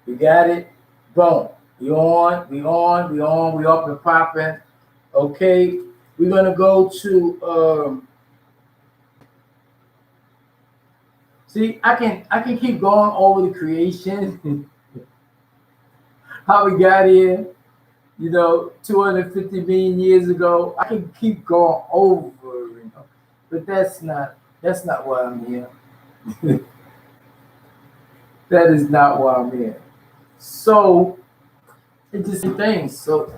You got it? Boom. We on, we up and popping. Okay. We're gonna go to see, I can keep going over the creation, how we got here, 250 million years ago. I can keep going over, but that's not why I'm here. That is not why I'm here. So it's just things. So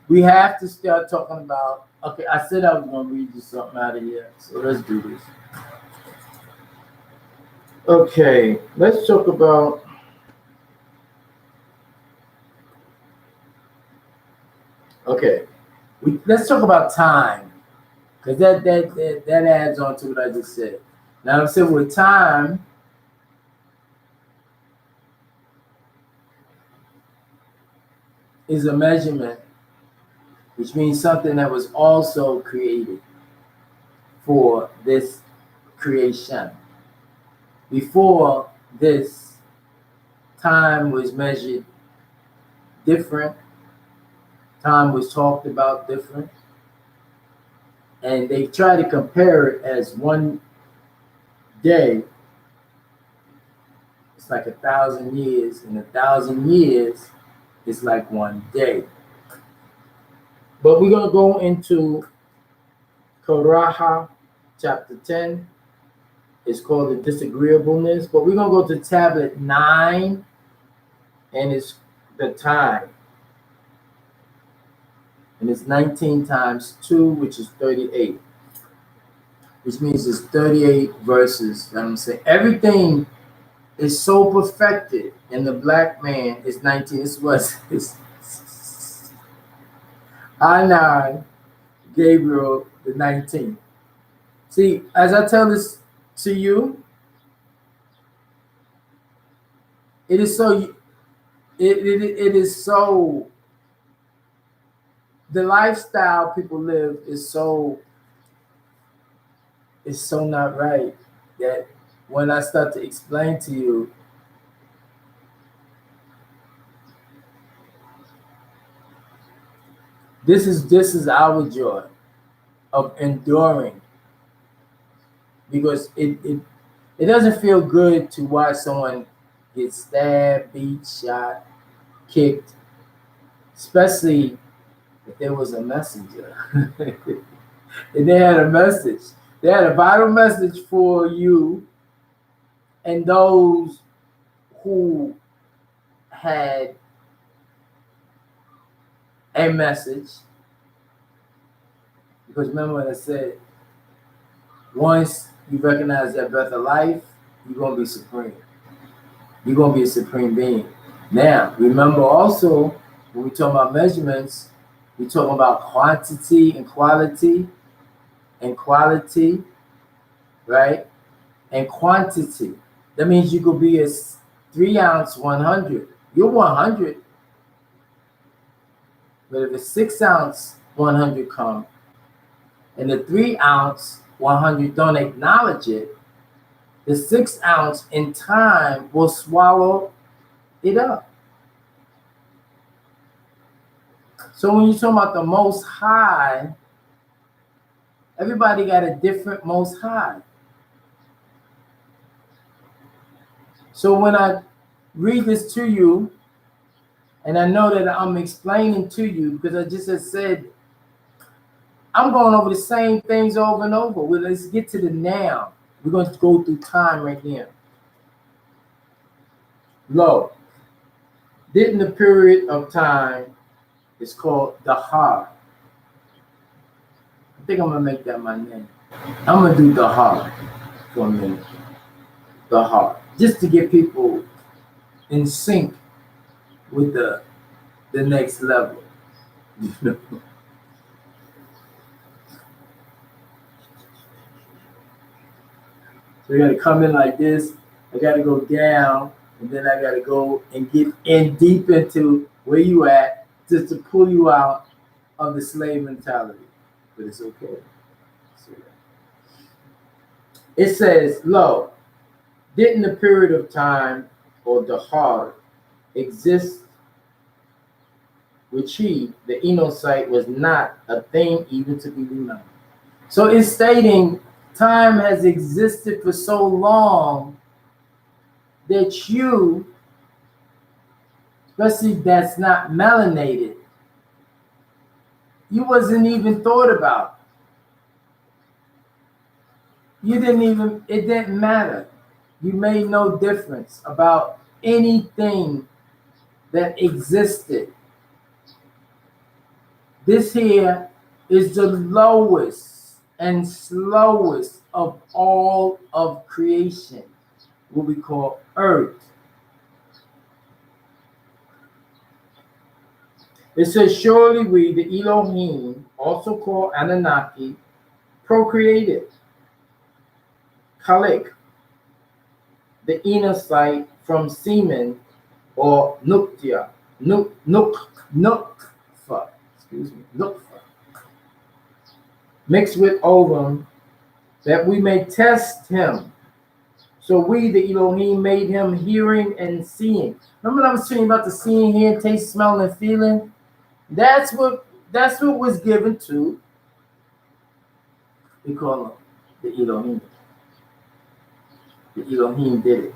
we have to start talking about. Okay, I said I was gonna read you something out of here. So let's do this. Okay, let's talk about. Okay, let's talk about time because that adds on to what I just said. Now I'm saying with time, is a measurement, which means something that was also created for this creation. Before this, time was measured different, time was talked about different, and they try to compare it as one day. It's like 1,000 years, and 1,000 years is like one day. But we're going to go into Koraha chapter 10. It's called the disagreeableness. But we're going to go to tablet 9, and it's the time. And it's 19 times 2, which is 38. Which means it's 38 verses. I'm saying everything is so perfected, and the black man is 19. This was his I9, Gabriel the 19th. See, as I tell this to you, it is so it is so the lifestyle people live is so not right that when I start to explain to you, this is our joy of enduring, because it doesn't feel good to watch someone get stabbed, beat, shot, kicked, especially if there was a messenger. And they had a message. They had a vital message for you and those who had a message. Because remember when I said, once you recognize that breath of life, you're going to be supreme. You're going to be a supreme being. Now, remember also, when we talk about measurements, we talk about quantity and quality, right? And quantity. That means you could be a 3-ounce 100. You're 100. But if a 6-ounce 100 come and the 3-ounce 100 don't acknowledge it, the 6-ounce in time will swallow it up. So when you talk about the Most High, everybody got a different Most High. So when I read this to you, and I know that I'm explaining to you because I just said, I'm going over the same things over and over. Well, let's get to the now. We're going to go through time right here. Lo, didn't the period of time is called the heart. I think I'm going to make that my name. I'm going to do the heart for a minute. The heart. Just to get people in sync with the next level. So you got to come in like this. I got to go down, and then I got to go and get in deep into where you at, just to pull you out of the slave mentality. But it's okay. It says, lo, didn't the period of time, or the heart, exists with Chi, the enocyte was not a thing even to be remembered. So it's stating time has existed for so long that you, especially that's not melanated, you wasn't even thought about. You didn't even, it didn't matter. You made no difference about anything that existed. This here is the lowest and slowest of all of creation, what we call earth. It says, surely we, the Elohim, also called Anunnaki, procreated, Kalik, the enocyte from semen or nuktia, nukfa, excuse me, nukfa, mixed with ovum, that we may test him. So we, the Elohim, made him hearing and seeing. Remember what I was saying about the seeing, hearing, taste, smell, and feeling? That's what was given to, we call him the Elohim. The Elohim did it.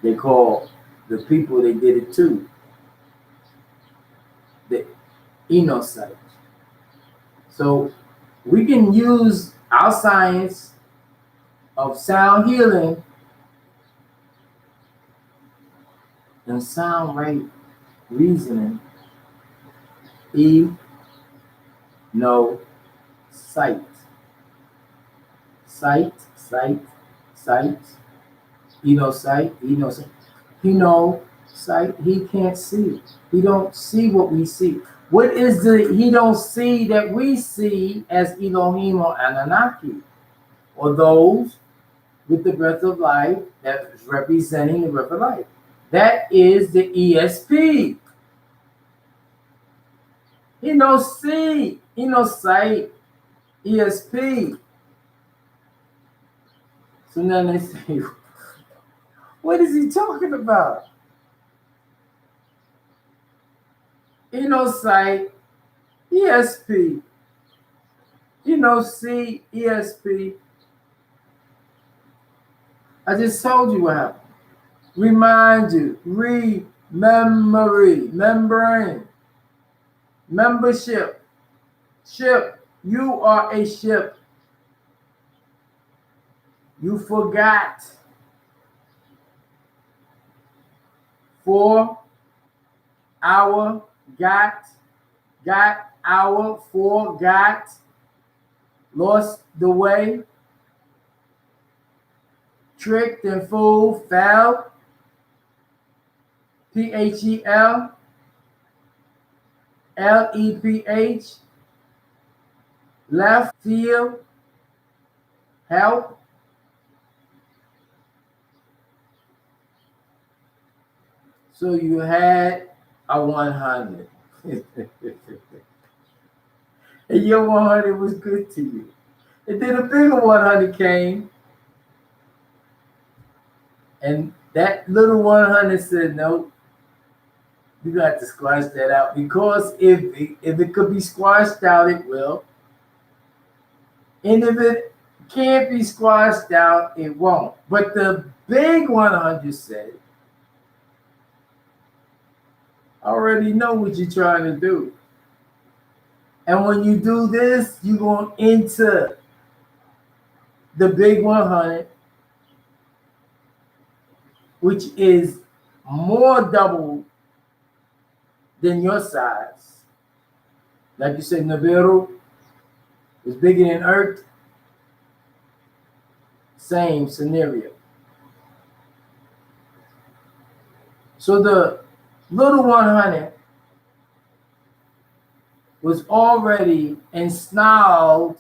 They call the people they did it to the enocyte. So we can use our science of sound healing and sound right reasoning. No sight. Sight. Sight. He know sight. He can't see. He don't see what we see. What is the he don't see that we see as Elohim or Anunnaki, or those with the breath of life that is representing the breath of life? That is the ESP. He no see. He no sight. ESP. So now they say, what is he talking about? He no sight. ESP. He no see. ESP. I just told you what happened. Remind you. Membrane. Membership. Ship. You are a ship. You forgot. For our got our forgot, lost the way, tricked and fooled, fell, PHEL, LEPH, left, feel, help. So you had a 100. And your 100 was good to you. And then a bigger 100 came. And that little 100 said, nope, you got to squash that out. Because if it could be squashed out, it will. And if it can't be squashed out, it won't. But the big 100 said, I already know what you're trying to do. And when you do this, you're going to enter the big 100, which is more double than your size. Like you said, Nibiru is bigger than Earth. Same scenario. So the little 100 was already ensnarled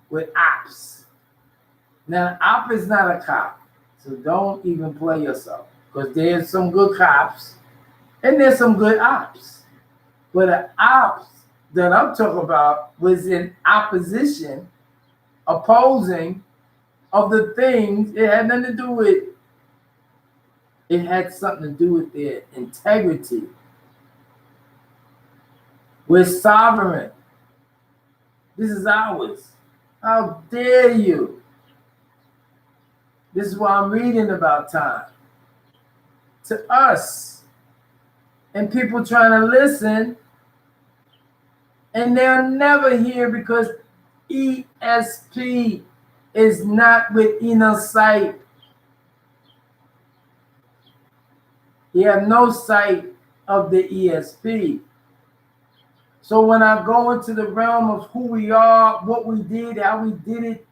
with ops. Now, op is not a cop, so don't even play yourself, because there's some good cops and there's some good ops. But the ops that I'm talking about was in opposition, opposing of the things. It had nothing to do with It had something to do with their integrity. We're sovereign. This is ours. How dare you? This is why I'm reading about time. To us. And people trying to listen, and they'll never hear because ESP is not with inner sight. You have no sight of the ESP. So when I go into the realm of who we are, what we did, how we did it,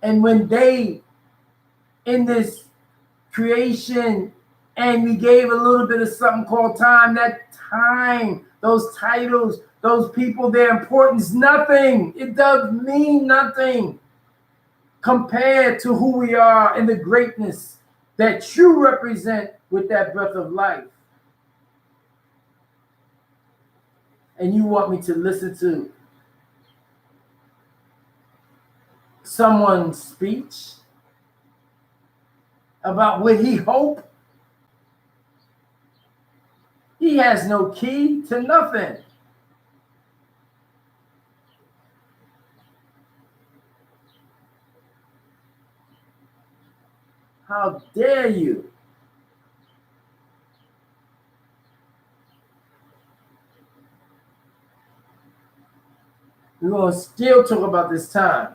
and when they in this creation and we gave a little bit of something called time, that time, those titles, those people, their importance, nothing. It does mean nothing compared to who we are and the greatness that you represent with that breath of life. And you want me to listen to someone's speech about what he hoped? He has no key to nothing. How dare you? We're going to still talk about this time.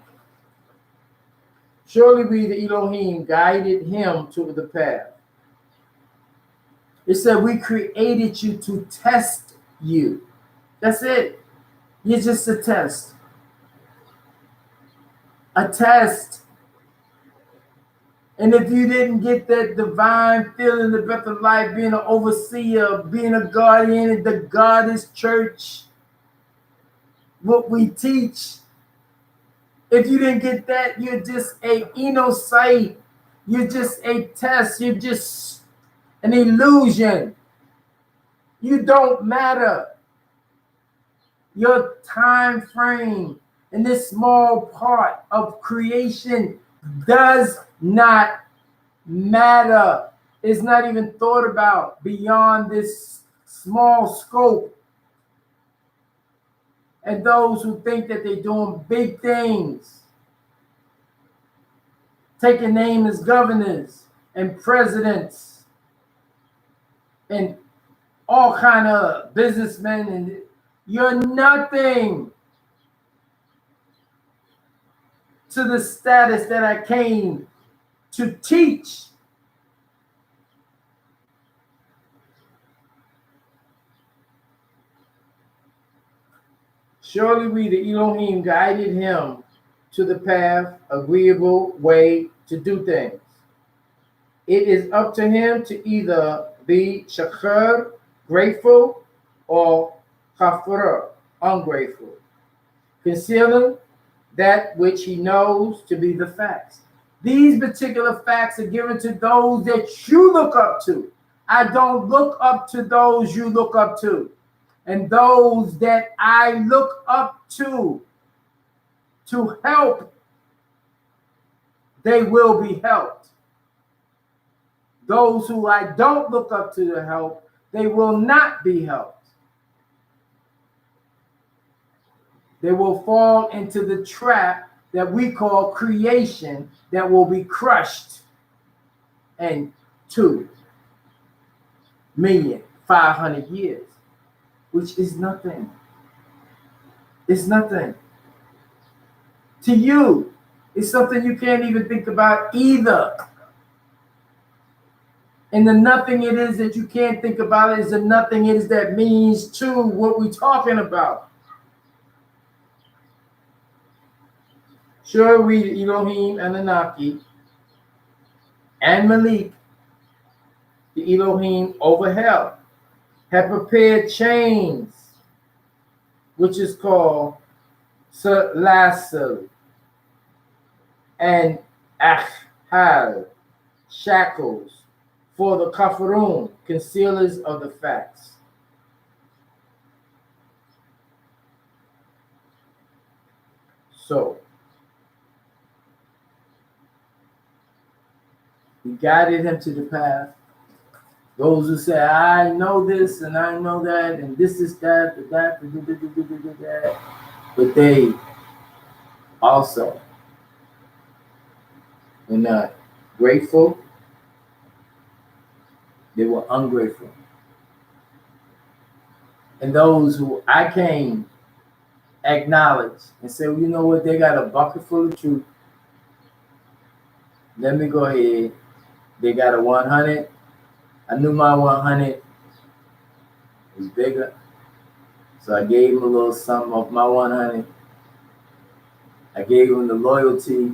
Surely we, the Elohim, guided him to the path. It said we created you to test you. That's it. You're just a test. A test. And if you didn't get that divine feeling, the breath of life, being an overseer, being a guardian in the Goddess Church, what we teach, if you didn't get that, you're just a inocite. You're just a test. You're just an illusion. You don't matter. Your time frame in this small part of creation does not matter. It's not even thought about beyond this small scope. And those who think that they're doing big things, taking name as governors and presidents and all kind of businessmen, and you're nothing to the status that I came to teach. Surely we, the Elohim, guided him to the path, agreeable way to do things. It is up to him to either be shakir, grateful, or kafir, ungrateful, concealing that which he knows to be the facts. These particular facts are given to those that you look up to. I don't look up to those you look up to. And those that I look up to help, they will be helped. Those who I don't look up to help, they will not be helped. They will fall into the trap that we call creation, that will be crushed in 2,500,000 years, which is nothing. It's nothing. To you, it's something you can't even think about either. And the nothing it is that you can't think about is the nothing it is that means to what we're talking about. Sure, we, Elohim, Anunnaki, and Malik, the Elohim over hell, have prepared chains, which is called salam, and ahal, shackles, for the kafirun, concealers of the facts. So, we guided him to the path, Those who say, I know this and I know that, and this is that, that. But they also were not grateful, they were ungrateful. And those who I came acknowledge and say, well, you know what, they got a bucket full of truth. Let me go ahead. They got a 100. I knew my 100 was bigger. So I gave him a little something of my 100. I gave him the loyalty,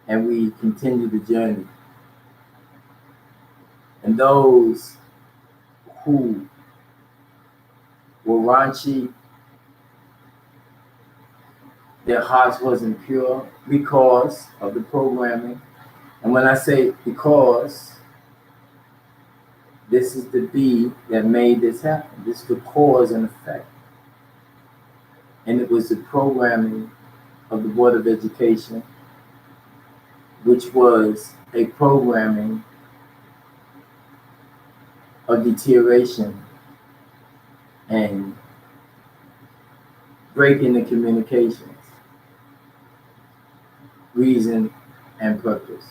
and we continued the journey. And those who were raunchy, their hearts wasn't pure because of the programming. And when I say because, this is the B that made this happen. This is the cause and effect. And it was the programming of the Board of Education, which was a programming of deterioration and breaking the communications, reason and purpose.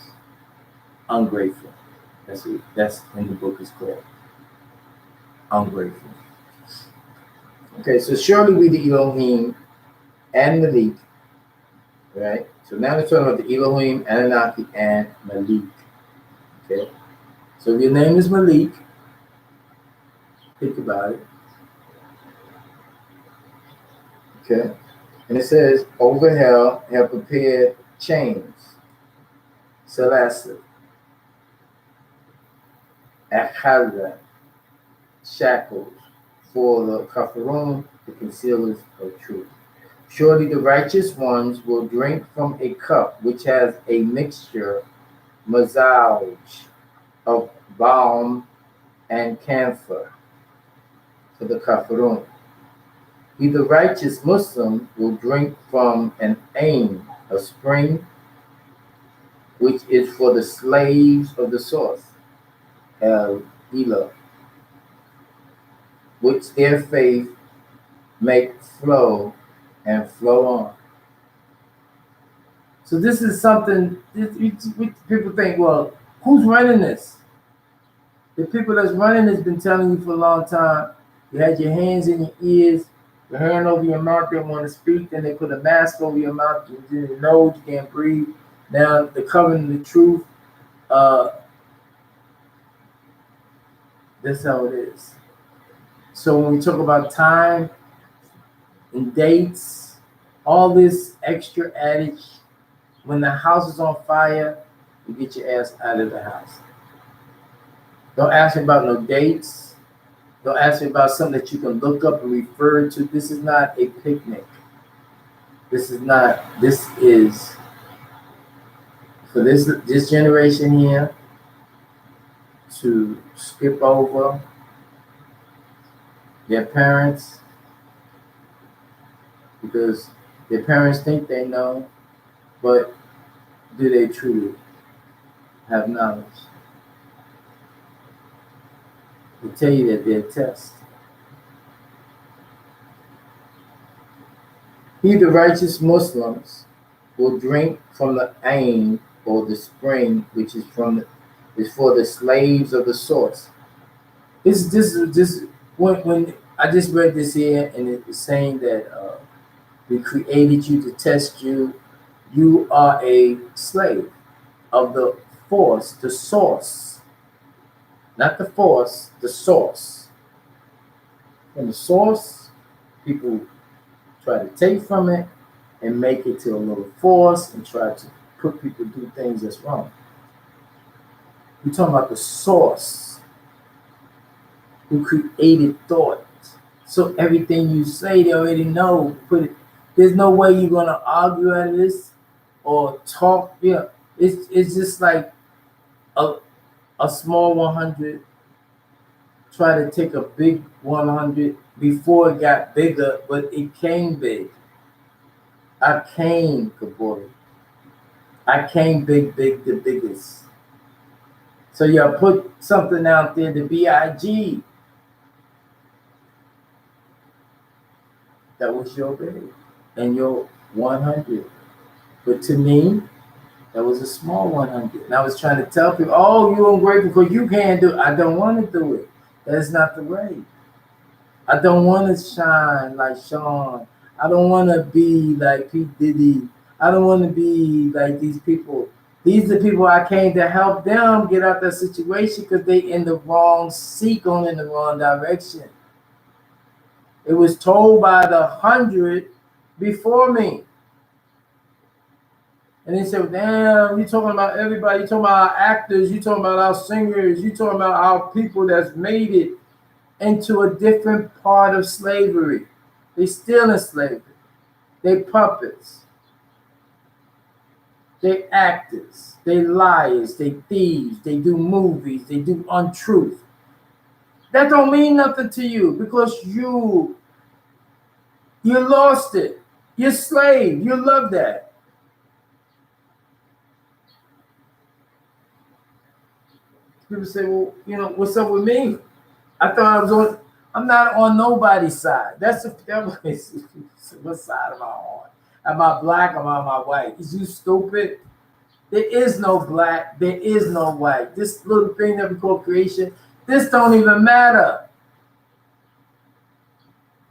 Ungrateful. That's in the book is called. Ungrateful. Okay, so surely we the Elohim and Malik, right? So now we're talking about the Elohim, Anunnaki, and Malik. Okay. So if your name is Malik, think about it. Okay. And it says, over hell have prepared chains, Celeste, Achazah, shackles, for the Kafarum, the concealers of truth. Surely the righteous ones will drink from a cup which has a mixture, mazaj, of balm and camphor, for the Kafarum. The righteous Muslim will drink from an ain, a spring, which is for the slaves of the source, ellow, which their faith make flow and flow on. So this is something people think, well, who's running this? The people that's running this been telling you for a long time. You had your hands in your ears, your hand over your mouth, they want to speak, then they put a mask over your mouth, your nose, you can't breathe. Now they're covering the truth. That's how it is. So when we talk about time and dates, all this extra adage, when the house is on fire, you get your ass out of the house. Don't ask me about no dates. Don't ask me about something that you can look up and refer to. This is not a picnic. This is for this generation here to skip over their parents because their parents think they know, but do they truly have knowledge? They tell you that they're tests. The righteous Muslims will drink from the ain, or the spring, which is for the slaves of the source. This when I just read this here, and it was saying that we created you to test you. You are a slave of the force, the source, not the force, the source. From the source, people try to take from it and make it to a little force and try to put people do things that's wrong. We're talking about the source who created thought. So everything you say, they already know. There's no way you're gonna argue at this or talk. Yeah, it's just like a small 100 try to take a big 100 before it got bigger, but it came big. I came, Kabori. I came big, the biggest. So you put something out there, the BIG, that was your big and your 100. But to me, that was a small 100. And I was trying to tell people, oh, you're ungrateful because you can't do it. I don't want to do it. That's not the way. I don't want to shine like Sean. I don't want to be like P. Diddy. I don't want to be like these people. These are the people I came to help them get out that situation because they in the wrong seat, going in the wrong direction. It was told by the 100 before me. And they said, damn, you talking about everybody. You talking about our actors. You talking about our singers. You talking about our people that's made it into a different part of slavery. They still in slavery. They puppets. They actors. They liars. They thieves. They do movies. They do untruth. That don't mean nothing to you because you lost it. You're slave. You love that. People say, well, what's up with me? I thought I was on. I'm not on nobody's side. What side am I on? Am I black or am I white? Is you stupid? There is no black. There is no white. This little thing that we call creation, this don't even matter.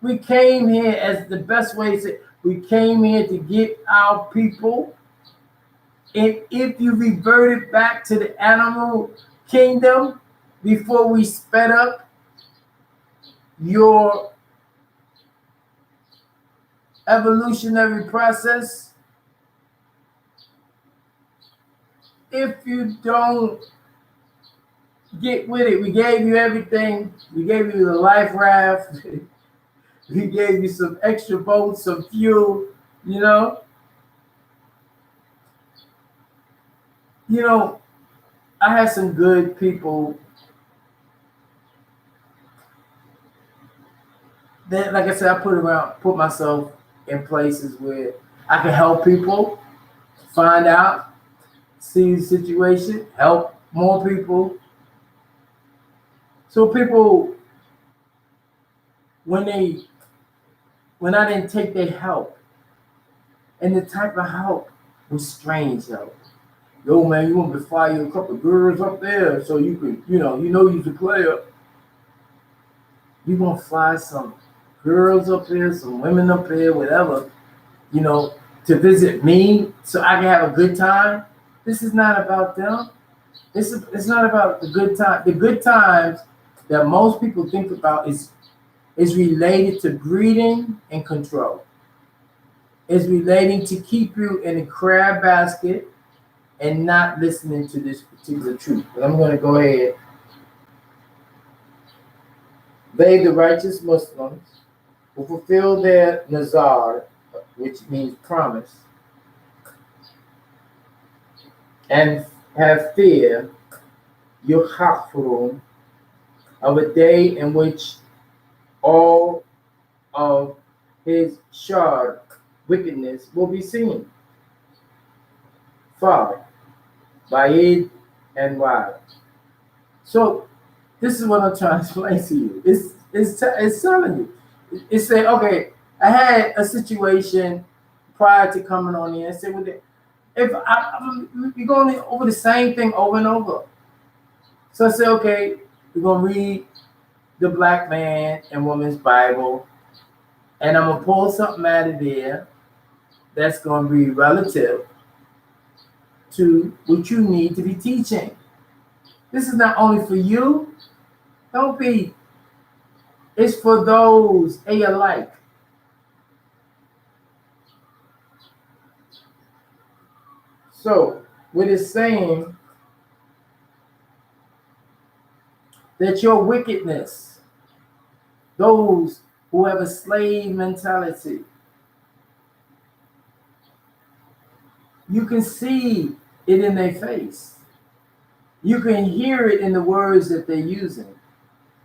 We came here as the best way to say, we came here to get our people. And if you reverted back to the animal kingdom before we sped up your evolutionary process, if you don't get with it, we gave you everything. We gave you the life raft. We gave you some extra boats, some fuel, you know. I had some good people that, like I said, I put myself in places where I can help people find out, see the situation, help more people. So people, when I didn't take their help, and the type of help was strange help. Yo, man, you want me to fly you a couple of girls up there so you can, you's a player. You gonna fly some girls up here, some women up here, whatever, to visit me so I can have a good time. This is not about them. It's not about the good time. The good times that most people think about is related to greeting and control. It's relating to keep you in a crab basket and not listening to this particular truth. But I'm going to go ahead. They, the righteous Muslims, who fulfill their nazar, which means promise, and have fear, yukhafurun, of a day in which all of his shar, wickedness, will be seen. 5. Ba'id and wide. So this is what I'm trying to explain to you. It's telling you. It's saying, okay, I had a situation prior to coming on here and said, well, if you're going over the same thing over and over. So I said, okay, we're going to read the black man and woman's Bible, and I'm going to pull something out of there that's going to be relative to what you need to be teaching. This is not only for you. Don't be. It's for those alike. So, what it's saying that your wickedness, those who have a slave mentality, you can see it in their face. You can hear it in the words that they're using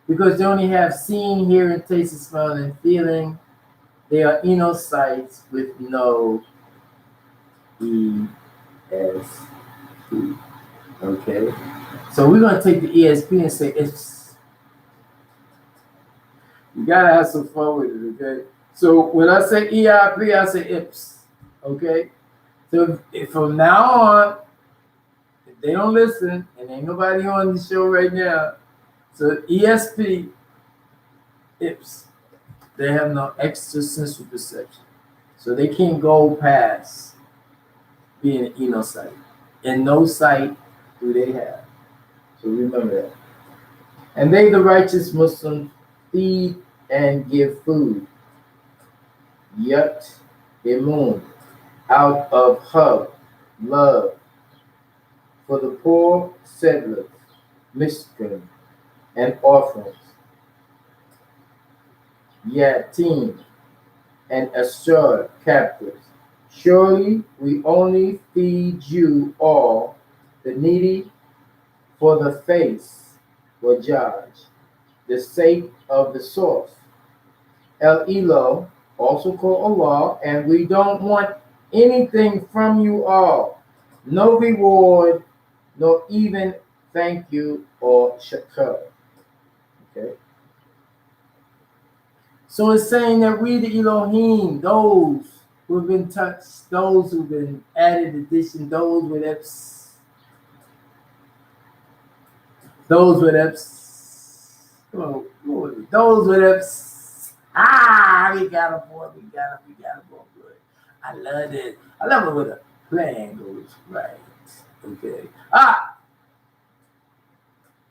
because they only have seen, hearing, tasting, smelling, and feeling. They are sights with no ESP. Okay? So we're going to take the ESP and say it's. You got to have some fun with it, okay? So when I say EIP, I say IPS, okay? So if from now on, if they don't listen, and ain't nobody on the show right now, so ESP, IPS, they have no extrasensory perception. So they can't go past being an enocyte. And no sight do they have. So remember that. And they, the righteous Muslims, feed and give food. Yet, imun, out of hub, love, for the poor settlers, miskin, and orphans. Yatim, and assured captives. Surely we only feed you all, the needy, for the face will judge, the sake of the source. Ellow, also called Allah, and we don't want anything from you all. No reward, nor even thank you or shakar. Okay. So it's saying that we the Elohim, those who have been touched, those who've been added addition, those with Eps, those with Eps, oh, those with Eps. We got a boy, we got a boy. Good. I love it. I love it when a plan goes right. Okay.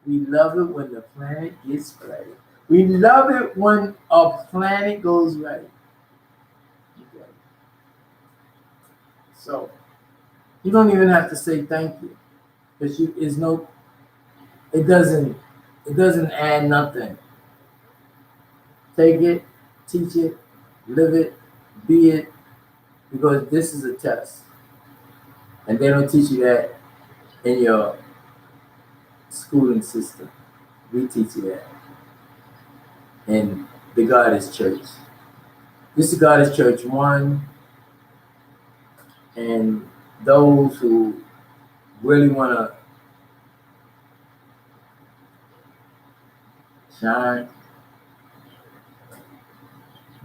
We love it when the planet gets right. We love it when a planet goes right. Okay. So you don't even have to say thank you, because it doesn't add nothing. Take it, teach it, live it, be it, because this is a test. And they don't teach you that in your schooling system. We teach you that in the Goddess Church. This is Goddess Church 1, and those who really want to shine,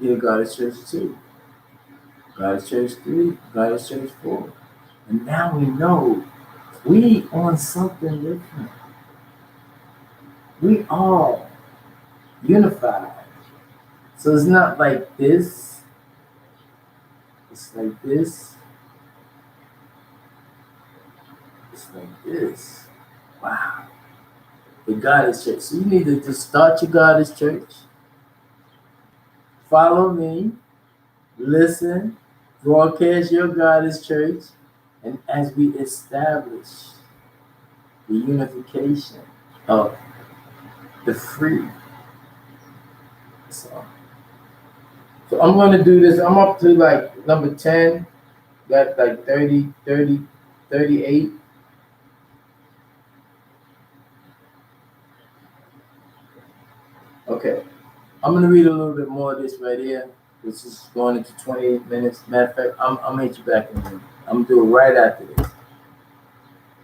get Goddess Church 2, Goddess Church 3, Goddess Church 4. And now we know we on something different. We all unified. So it's not like this. It's like this. It's like this. Wow. The Goddess Church. So you need to just start your Goddess Church. Follow me. Listen. Broadcast your Goddess Church. And as we establish the unification of the free. So I'm going to do this. I'm up to like number 10. Got like 30, 38. Okay. I'm going to read a little bit more of this right here. This is going into 28 minutes. Matter of fact, I'm going to hit you back in a minute. I'm going to do it right after this.